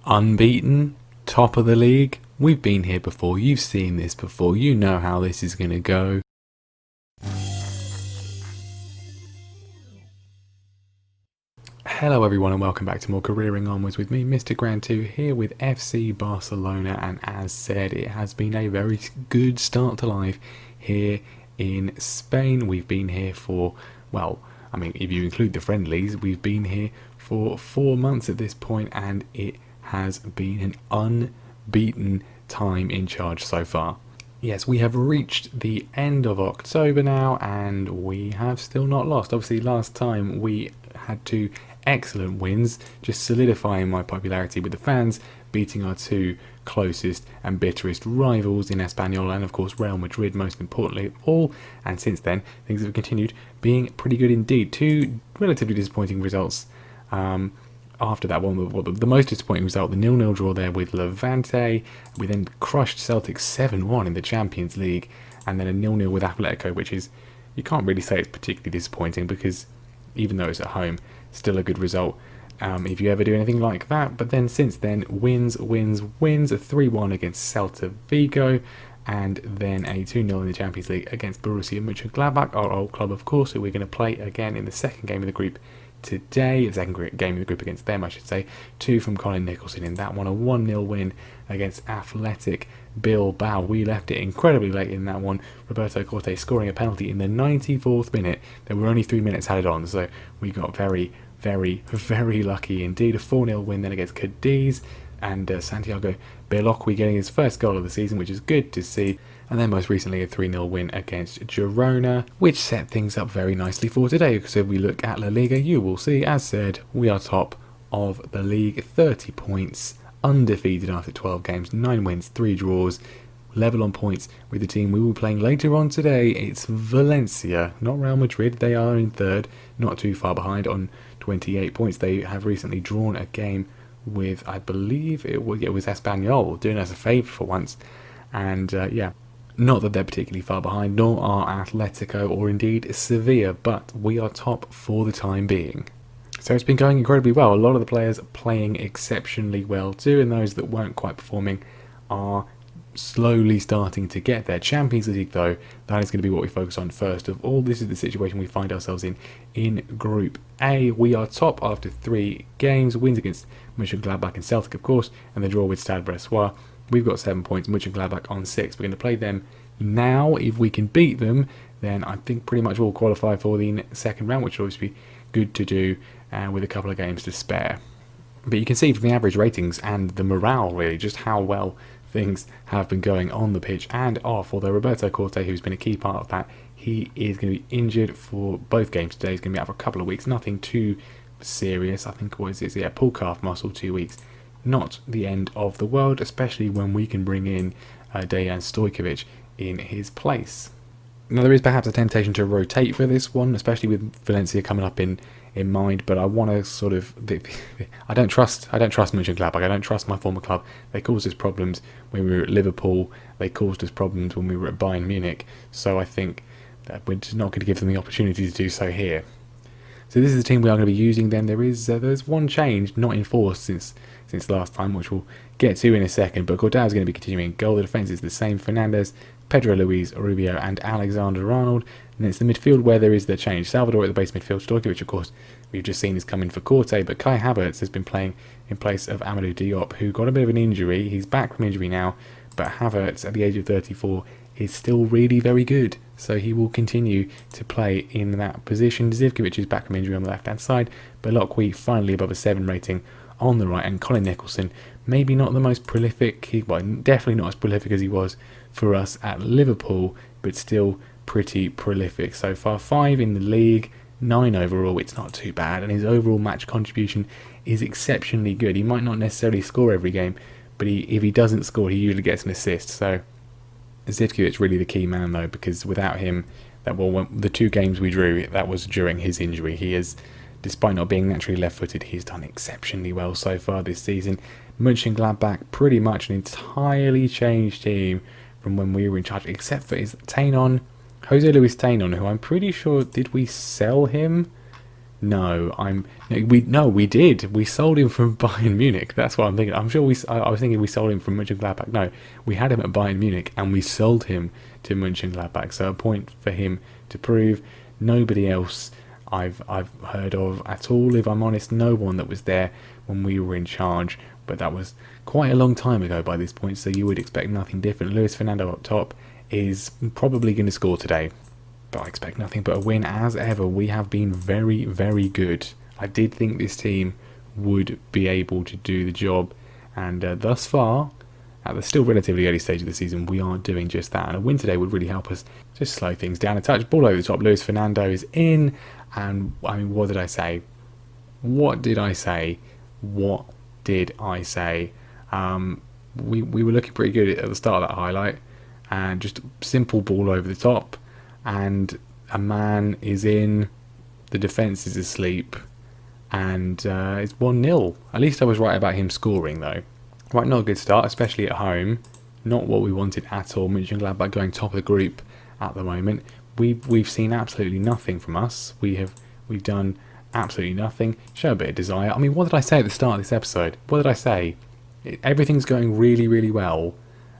Unbeaten, top of the league. We've been here before, you've seen this before, you know how this is going to go. Hello everyone and welcome back to more Careering Onwards with me, Mr. Grand 2, here with FC Barcelona, and as said, it has been a very good start to life here in Spain. We've been here for, well, I mean, if you include the friendlies, we've been here for 4 months at this point, and it has been an unbeaten time in charge so far. Yes, we have reached the end of October now, and we have still not lost. Obviously, last time we had 2 excellent wins, just solidifying my popularity with the fans, beating our 2 closest and bitterest rivals in Espanyol and of course Real Madrid, most importantly of all. And since then, things have continued being pretty good indeed. 2 relatively disappointing results after that one. The most disappointing result, the 0-0 draw there with Levante. We then crushed Celtic 7-1 in the Champions League, and then a 0-0 with Atletico, which is, you can't really say it's particularly disappointing because even though it's at home, still a good result if you ever do anything like that. But then since then, wins, a 3-1 against Celta Vigo, and then a 2-0 in the Champions League against Borussia Monchengladbach, our old club of course, who we're going to play again in the second game of the group today, the second game of the group against them I should say. 2 from Colin Nicholson in that one, a 1-0 win against Athletic Bilbao. We left it incredibly late in that one, Roberto Corte scoring a penalty in the 94th minute. There were only 3 minutes added on, so we got very lucky indeed. A 4-0 win then against Cadiz, and Santiago Beloqui getting his first goal of the season, which is good to see. And then most recently a 3-0 win against Girona, which set things up very nicely for today, because if we look at La Liga, you will see, as said, we are top of the league, 30 points, undefeated after 12 games, 9 wins, 3 draws, level on points with the team we will be playing later on today. It's Valencia, not Real Madrid. They are in third, not too far behind on 28 points. They have recently drawn a game with, I believe it was Espanyol, doing us a favour for once. And not that they're particularly far behind, nor are Atletico or indeed Sevilla, but we are top for the time being. So it's been going incredibly well. A lot of the players playing exceptionally well too, and those that weren't quite performing are slowly starting to get there. Champions League though, that is going to be what we focus on first of all. This is the situation we find ourselves in Group A. We are top after 3 games, wins against Mönchengladbach and Celtic of course, and the draw with Stade Brestois. We've got 7 points, Mönchengladbach on 6. We're going to play them now. If we can beat them, then I think pretty much we'll qualify for the second round, which will obviously be good to do with a couple of games to spare. But you can see from the average ratings and the morale really just how well things have been going on the pitch and off. Although Roberto Corte, who's been a key part of that, he is going to be injured for both games today. He's going to be out for a couple of weeks, nothing too serious. I think pull calf muscle, 2 weeks. Not the end of the world, especially when we can bring in Dejan Stojkovic in his place. Now there is perhaps a temptation to rotate for this one, especially with Valencia coming up in mind, but I want to sort of, I don't trust Mönchengladbach. I don't trust my former club. They caused us problems when we were at Liverpool. They caused us problems when we were at Bayern Munich. So I think that we're just not going to give them the opportunity to do so here. So this is the team we are going to be using then. There's one change not enforced since last time, which we'll get to in a second, but Cordao is going to be continuing. Goal, the defence is the same. Fernandez, Pedro Luis, Rubio and Alexander-Arnold. And it's the midfield where there is the change. Salvador at the base midfield, Stojkovic of course we've just seen is coming for Corte, but Kai Havertz has been playing in place of Amadou Diop, who got a bit of an injury. He's back from injury now, but Havertz at the age of 34 is still really very good, so he will continue to play in that position. Zivkovic is back from injury on the left hand side, but Beloqui finally above a 7 rating on the right, and Colin Nicholson, maybe not the most prolific, definitely not as prolific as he was for us at Liverpool, but still pretty prolific so far. 5 in the league, 9 overall. It's not too bad, and his overall match contribution is exceptionally good. He might not necessarily score every game, but if he doesn't score, he usually gets an assist. So Zivkovic's really the key man though, because without him, the 2 games we drew, that was during his injury. He is, despite not being naturally left-footed, he's done exceptionally well so far this season. Mönchengladbach, pretty much an entirely changed team from when we were in charge, except for Jose Luis Tainon, who I'm pretty sure, did we sell him No, we did. We sold him from Bayern Munich. That's what I'm thinking. I'm sure I was thinking we sold him from Mönchengladbach. No, we had him at Bayern Munich and we sold him to Mönchengladbach. So a point for him to prove. Nobody else I've heard of at all. If I'm honest, no one that was there when we were in charge. But that was quite a long time ago by this point. So you would expect nothing different. Luis Fernando up top is probably going to score today. But I expect nothing but a win as ever. We have been very, very good. I did think this team would be able to do the job. And thus far, at the still relatively early stage of the season, we are doing just that. And a win today would really help us just slow things down a touch. Ball over the top. Luis Fernando is in. And, I mean, what did I say? What did I say? What did I say? We were looking pretty good at the start of that highlight. And just simple ball over the top. And a man is in, the defence is asleep, and it's 1-0. At least I was right about him scoring, though. Right, not a good start, especially at home. Not what we wanted at all. Mönchengladbach going top of the group at the moment. We've seen absolutely nothing from us. We've done absolutely nothing. Show a bit of desire. I mean, what did I say at the start of this episode? What did I say? Everything's going really, really well,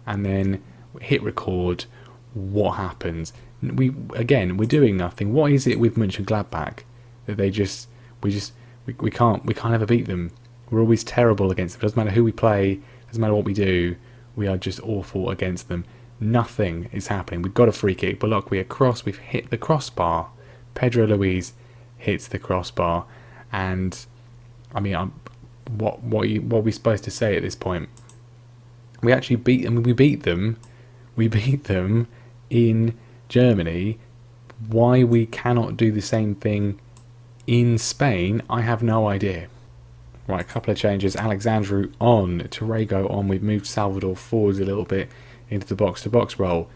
and then hit record. What happens? We're doing nothing. What is it with Mönchengladbach that we can't ever beat them? We're always terrible against them. Doesn't matter who we play, doesn't matter what we do. We are just awful against them. Nothing is happening. We've got a free kick, but look, we've hit the crossbar. Pedro Luis hits the crossbar, and I mean, what are we supposed to say at this point? We actually beat them. We beat them. We beat them in Germany. Why we cannot do the same thing in Spain, I have no idea. Right, a couple of changes. Alexandru on, Torrego on. We've moved Salvador forwards a little bit into the box-to-box role.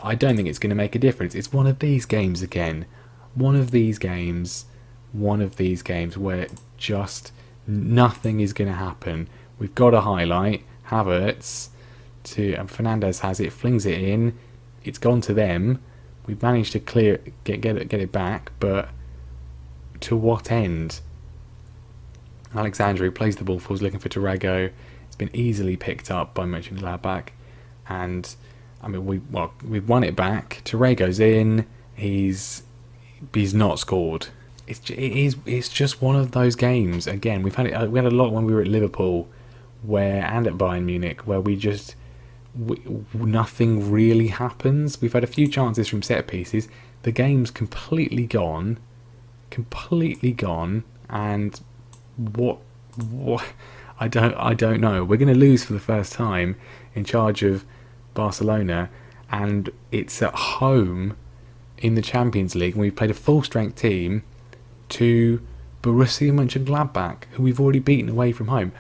I don't think it's going to make a difference. It's one of these games again. One of these games where just nothing is going to happen. We've got a highlight. Havertz and Fernandez has it, flings it in. It's gone to them. We've managed to get it back, but to what end? Alexandru plays the ball forwards, looking for Torrego. It's been easily picked up by Mönchengladbach, and I mean we've won it back. Torrego's in. He's not scored. It's just one of those games. Again, we had a lot when we were at Liverpool, and at Bayern Munich, where nothing really happens. We've had a few chances from set pieces. The game's completely gone, and what I don't know. We're going to lose for the first time in charge of Barcelona, and it's at home in the Champions League, and we've played a full strength team to Borussia Monchengladbach, who we've already beaten away from home.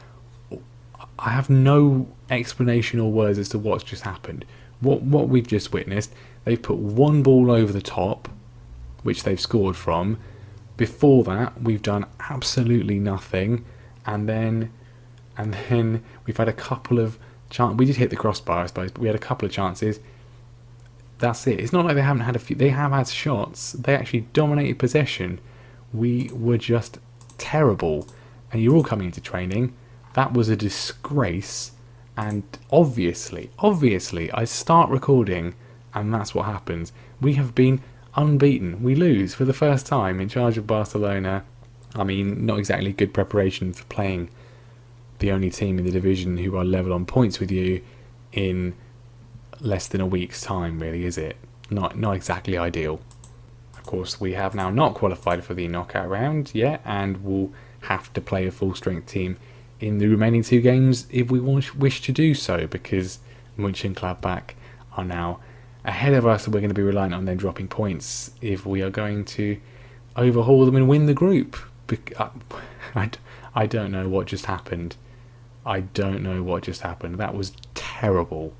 I have no explanation or words as to what's just happened. What we've just witnessed, they've put one ball over the top, which they've scored from. Before that, we've done absolutely nothing, and then we've had a couple of chances. We did hit the crossbar, I suppose, but we had a couple of chances. That's it. It's not like they haven't had a few. They have had shots. They actually dominated possession. We were just terrible, and you're all coming into training. That was a disgrace, and obviously, I start recording, and that's what happens. We have been unbeaten. We lose for the first time in charge of Barcelona. I mean, not exactly good preparation for playing the only team in the division who are level on points with you in less than a week's time, really, is it? Not exactly ideal. Of course, we have now not qualified for the knockout round yet, and we'll have to play a full-strength team in the remaining two games if we wish to do so, because Mönchengladbach are now ahead of us, and we're going to be reliant on them dropping points if we are going to overhaul them and win the group. I don't know what just happened. That was terrible.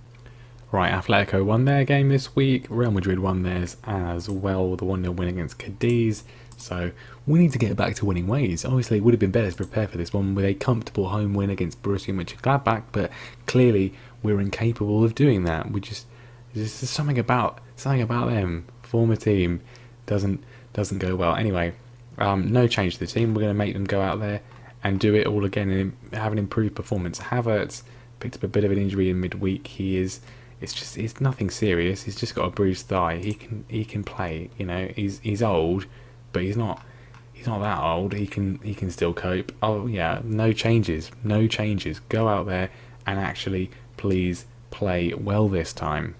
Right, Atletico won their game this week. Real Madrid won theirs as well with a 1-0 win against Cadiz. So we need to get back to winning ways. Obviously, it would have been better to prepare for this one with a comfortable home win against Borussia Monchengladbach, but clearly we're incapable of doing that. There's something about them. Former team doesn't go well. Anyway, No change to the team. We're going to make them go out there and do it all again and have an improved performance. Havertz picked up a bit of an injury in midweek. It's nothing serious. He's just got a bruised thigh. He can play. You know, he's old, but he's not that old. He can still cope. Oh yeah, no changes. Go out there and actually please play well this time.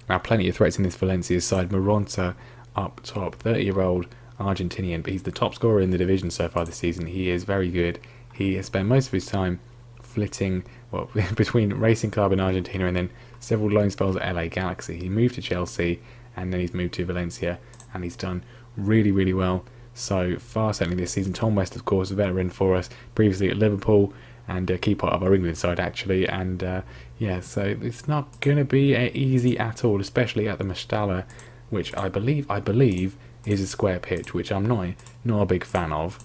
Now, plenty of threats in this Valencia side. Moronta up top, 30-year-old Argentinian, but he's the top scorer in the division so far this season. He is very good. He has spent most of his time flitting between Racing Club in Argentina and then several loan spells at LA Galaxy. He moved to Chelsea and then he's moved to Valencia and he's done really, really well so far, certainly this season. Tom West, of course, a veteran for us, previously at Liverpool and a key part of our England side actually, and so it's not going to be easy at all, especially at the Mestalla, which I believe is a square pitch, which I'm not a big fan of.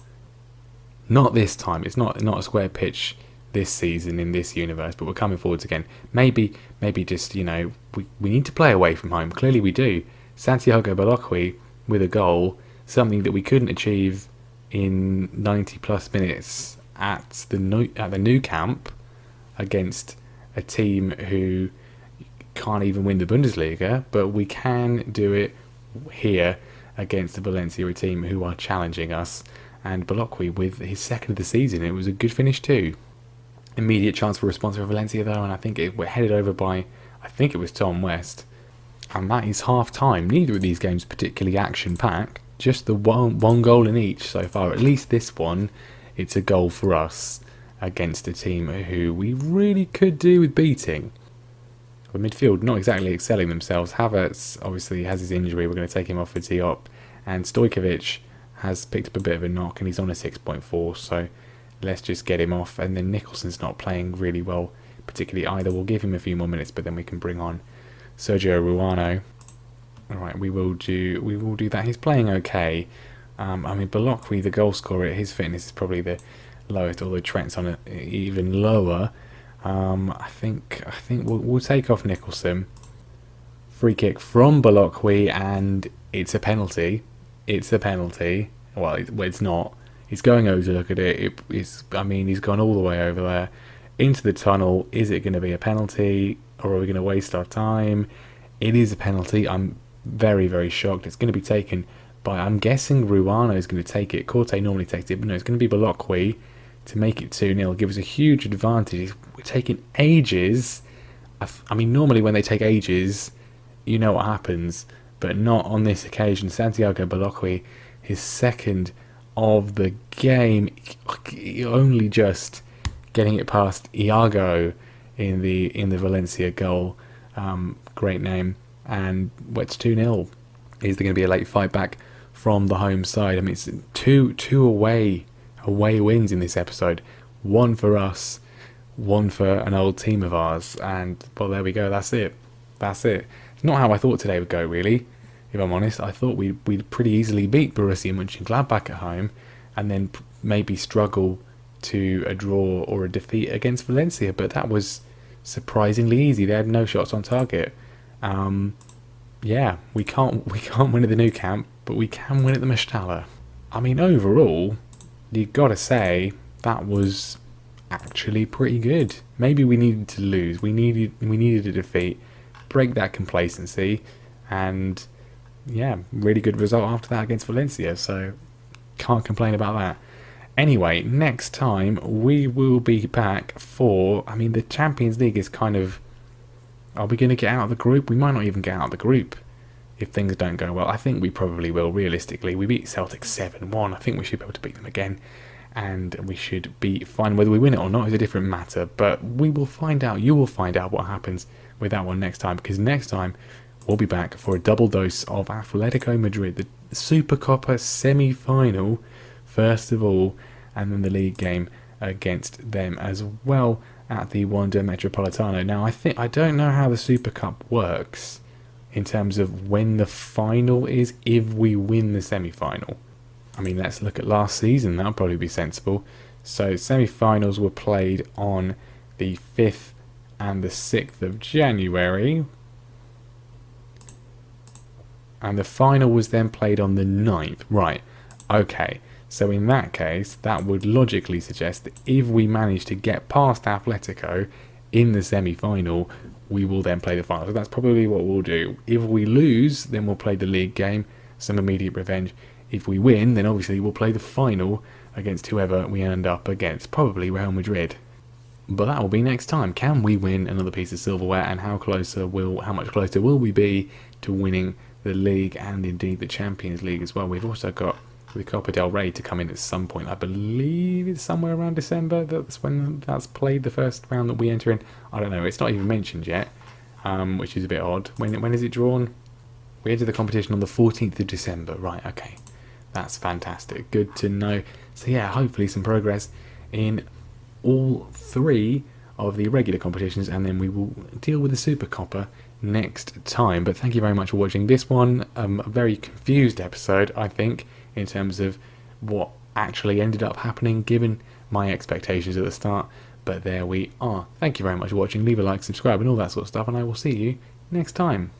Not this time. It's not a square pitch this season in this universe, but we're coming forwards again. Maybe just, we need to play away from home. Clearly we do. Santiago Baloqui with a goal, something that we couldn't achieve in 90 plus minutes at the new camp against a team who can't even win the Bundesliga, but we can do it here against the Valencia team who are challenging us. And Baloqui with his second of the season, it was a good finish too. Immediate chance for response for Valencia though, and I think we're headed over by, I think it was Tom West, and that is half time. Neither of these games particularly action packed, just the one goal in each so far. At least this one, it's a goal for us against a team who we really could do with beating. The midfield not exactly excelling themselves. Havertz obviously has his injury, we're going to take him off for Diop, and Stojkovic has picked up a bit of a knock and he's on a 6.4, so let's just get him off. And then Nicholson's not playing really well particularly either. We'll give him a few more minutes, but then we can bring on Sergio Ruano. Alright, we will do that. He's playing okay. Baloqui, the goal scorer, his fitness is probably the lowest, although Trent's on even lower. I think we'll take off Nicholson. Free kick from Baloqui, and it's a penalty. Well, it's not. He's going over to look at it. He's gone all the way over there into the tunnel. Is it going to be a penalty, or are we going to waste our time? It is a penalty. I'm very, very shocked. It's going to be taken by, I'm guessing Ruano is going to take it. Corte normally takes it, but no, it's going to be Baloqui to make it 2-0. Give us a huge advantage. We're taking ages. Normally when they take ages, you know what happens, but not on this occasion. Santiago Baloqui, his second of the game, only just getting it past Iago in the Valencia goal. Great name. And it's 2-0. Is there going to be a late fight back from the home side? It's two away wins in this episode. One for us, one for an old team of ours, and well, there we go. That's it. It's not how I thought today would go, really. If I'm honest, I thought we'd pretty easily beat Borussia Monchengladbach at home, and then maybe struggle to a draw or a defeat against Valencia. But that was surprisingly easy. They had no shots on target. We can't win at the new camp, but we can win at the Mestalla. Overall, you've got to say that was actually pretty good. Maybe we needed to lose. We needed a defeat, break that complacency, and really good result after that against Valencia. So can't complain about that. Anyway, next time we will be back for, the Champions League is kind of, are we going to get out of the group? We might not even get out of the group if things don't go well. I think we probably will, realistically. We beat Celtic 7-1. I think we should be able to beat them again, and we should be fine. Whether we win it or not is a different matter, but we will find out. You will find out what happens with that one next time, because next time we'll be back for a double dose of Atletico Madrid, the Supercopa semi-final, first of all, and then the league game against them as well at the Wanda Metropolitano. Now, I don't know how the Super Cup works in terms of when the final is if we win the semi-final. Let's look at last season. That'll probably be sensible. So, semi-finals were played on the 5th and the 6th of January. And the final was then played on the 9th. Right. Okay, so in that case, that would logically suggest that if we manage to get past Atletico in the semi-final, we will then play the final. So that's probably what we'll do. If we lose, then we'll play the league game, some immediate revenge. If we win, then obviously we'll play the final against whoever we end up against, probably Real Madrid. But that will be next time. Can we win another piece of silverware, and how much closer will we be to winning the league and indeed the Champions League as well? We've also got the Copa del Rey to come in at some point. I believe it's somewhere around December. That's when that's played, the first round that we enter in. I don't know. It's not even mentioned yet, which is a bit odd. When is it drawn? We enter the competition on the 14th of December. Right, okay. That's fantastic. Good to know. So yeah, hopefully some progress in all three of the regular competitions, and then we will deal with the Super Coppa next time. But thank you very much for watching this one. A very confused episode, I think, in terms of what actually ended up happening given my expectations at the start. But there we are. Thank you very much for watching. Leave a like, subscribe and all that sort of stuff, and I will see you next time.